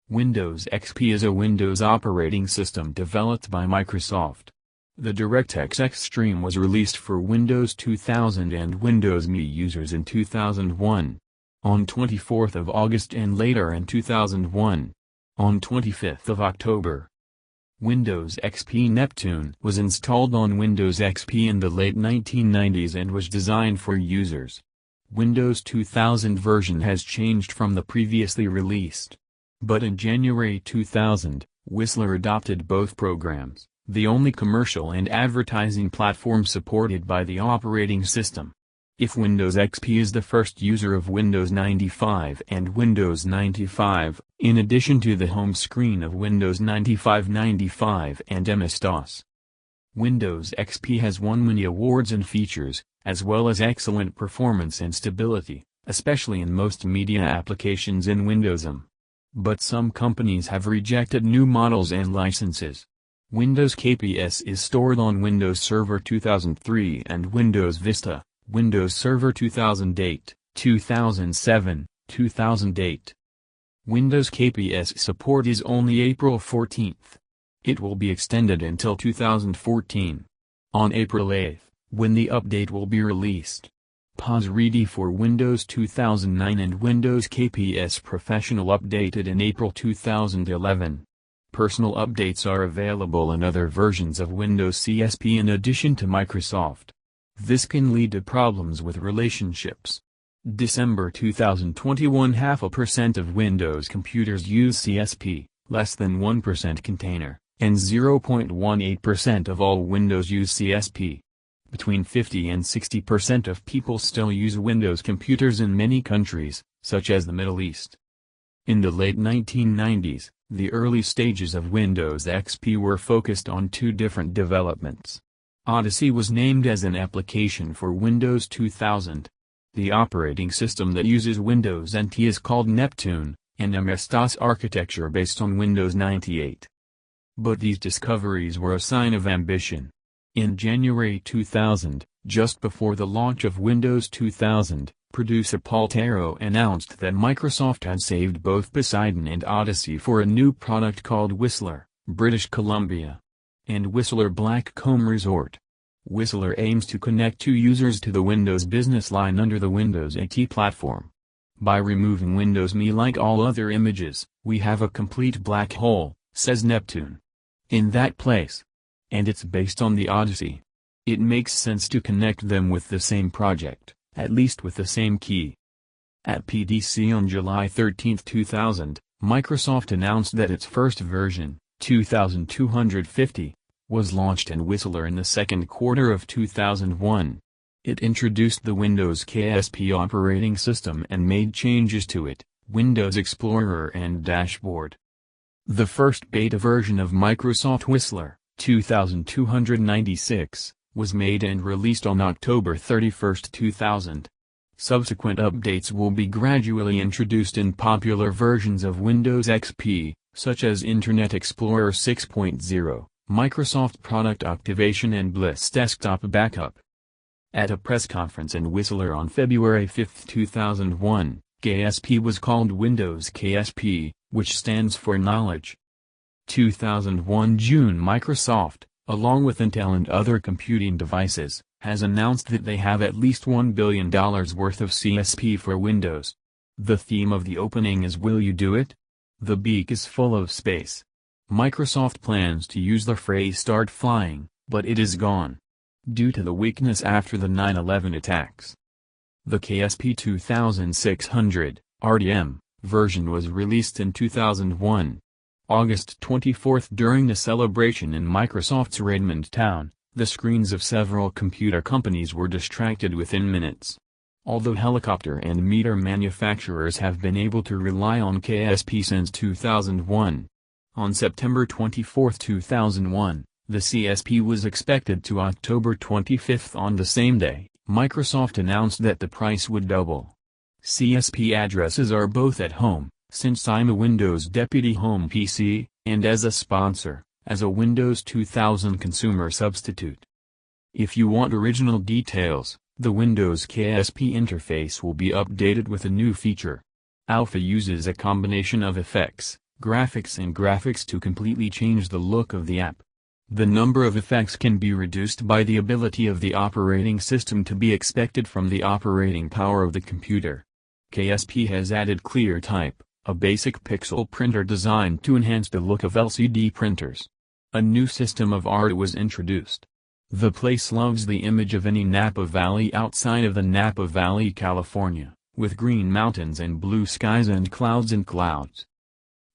Windows XP is a Windows operating system developed by Microsoft. The DirectX Extreme was released for Windows 2000 and Windows ME users in 2001. On 24th of August and later in 2001. On 25th of October. Windows XP Neptune was installed on Windows XP in the late 1990s and was designed for users. Windows 2000 version has changed from the previously released. But in January 2000, Whistler adopted both programs, the only commercial and advertising platform supported by the operating system. If Windows XP is the first user of Windows 95 and Windows 95, in addition to the home screen of Windows 95 and MS-DOS. Windows XP has won many awards and features, as well as excellent performance and stability, especially in most media applications in Windows ME. But some companies have rejected new models and licenses. Windows KPS is stored on Windows Server 2003 and Windows Vista, Windows Server 2008, 2007, 2008. Windows KPS support is only April 14. It will be extended until 2014. On April 8, when the update will be released. POS ready for Windows 2009 and Windows KPS Professional updated in April 2011. Personal updates are available in other versions of Windows CSP in addition to Microsoft. This can lead to problems with relationships. December 2021 0.5% of Windows computers use CSP, less than 1% container, and 0.18% of all Windows use CSP. Between 50 and 60% of people still use Windows computers in many countries, such as the Middle East. In the late 1990s, the early stages of Windows XP were focused on two different developments. Odyssey was named as an application for Windows 2000. The operating system that uses Windows NT is called Neptune, an MS-DOS architecture based on Windows 98. But these discoveries were a sign of ambition. In January 2000, just before the launch of Windows 2000, producer Paul Tarot announced that Microsoft had saved both Poseidon and Odyssey for a new product called Whistler, British Columbia, and Whistler Blackcomb Resort. Whistler aims to connect two users to the Windows business line under the Windows AT platform. By removing Windows ME like all other images, we have a complete black hole, says Neptune. In that place. And it's based on the Odyssey. It makes sense to connect them with the same project, at least with the same key. At PDC on July 13, 2000, Microsoft announced that its first version, 2250, was launched in Whistler in the second quarter of 2001. It introduced the Windows KSP operating system and made changes to it, Windows Explorer and Dashboard. The first beta version of Microsoft Whistler, 2296, was made and released on October 31, 2000. Subsequent updates will be gradually introduced in popular versions of Windows XP, such as Internet Explorer 6.0, Microsoft Product Activation and Bliss Desktop Backup. At a press conference in Whistler on February 5, 2001, KSP was called Windows KSP, which stands for Knowledge. 2001 June Microsoft, along with Intel and other computing devices, has announced that they have at least $1 billion worth of CSP for Windows. The theme of the opening is "Will you do it?" The beak is full of space. Microsoft plans to use the phrase "start flying," but it is gone. Due to the weakness after the 9/11 attacks. The KSP 2600, RDM, version was released in 2001. August 24 during the celebration in Microsoft's Redmond town, the screens of several computer companies were distracted within minutes. Although helicopter and meter manufacturers have been able to rely on KSP since 2001. On September 24, 2001, the CSP was expected to October 25 on the same day. Microsoft announced that the price would double. CSP addresses are both at home, since I'm a Windows Deputy Home PC, and as a sponsor, as a Windows 2000 consumer substitute. If you want original details, the Windows KSP interface will be updated with a new feature. Alpha uses a combination of effects, graphics and graphics to completely change the look of the app. The number of effects can be reduced by the ability of the operating system to be expected from the operating power of the computer. KSP has added ClearType, a basic pixel printer designed to enhance the look of LCD printers. A new system of art was introduced. The place loves the image of any Napa Valley outside of the Napa Valley, California, with green mountains and blue skies and clouds and clouds.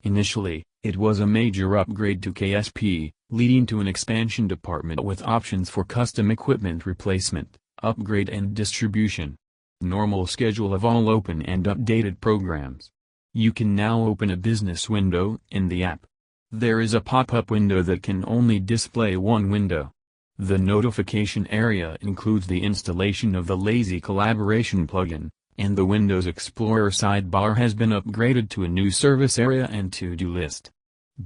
Initially, it was a major upgrade to KSP, leading to an expansion department with options for custom equipment replacement, upgrade and distribution. Normal schedule of all open and updated programs. You can now open a business window in the app. There is a pop-up window that can only display one window. The notification area includes the installation of the Lazy Collaboration plugin, and the Windows Explorer sidebar has been upgraded to a new service area and to-do list.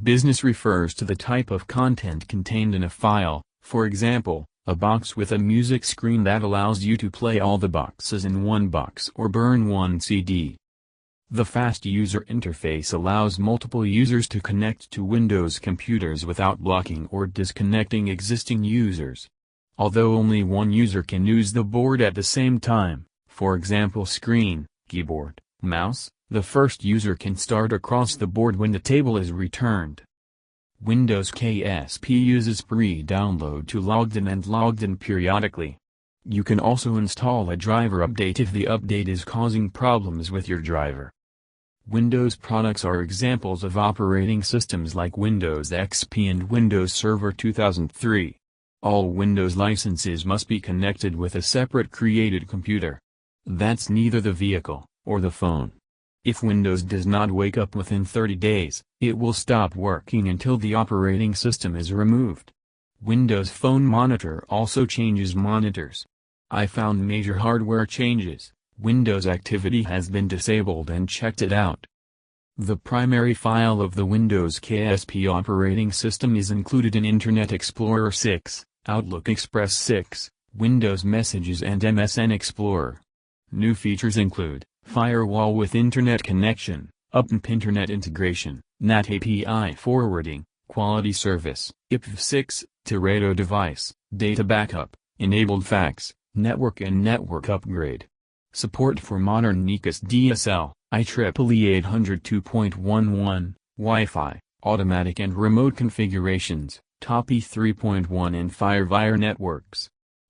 Business refers to the type of content contained in a file, for example, a box with a music screen that allows you to play all the boxes in one box or burn one CD. The fast user interface allows multiple users to connect to Windows computers without blocking or disconnecting existing users. Although only one user can use the board at the same time, for example screen, keyboard, mouse, the first user can start across the board when the table is returned. Windows KSP uses pre-download to logged in and logged in periodically. You can also install a driver update if the update is causing problems with your driver. Windows products are examples of operating systems like Windows XP and Windows Server 2003. All Windows licenses must be connected with a separate created computer. That's neither the vehicle or the phone. If Windows does not wake up within 30 days, it will stop working until the operating system is removed. Windows Phone Monitor also changes monitors. I found major hardware changes. Windows Activity has been disabled and checked it out. The primary file of the Windows KSP operating system is included in Internet Explorer 6, Outlook Express 6, Windows Messages and MSN Explorer. New features include firewall with internet connection, UPnP internet integration, NAT API forwarding, quality service, IPv6, Teredo device, data backup, enabled fax, network and network upgrade. Support for modern NICS DSL, IEEE 802.11, Wi-Fi, automatic and remote configurations, TOPI 3.1 and FireWire networks.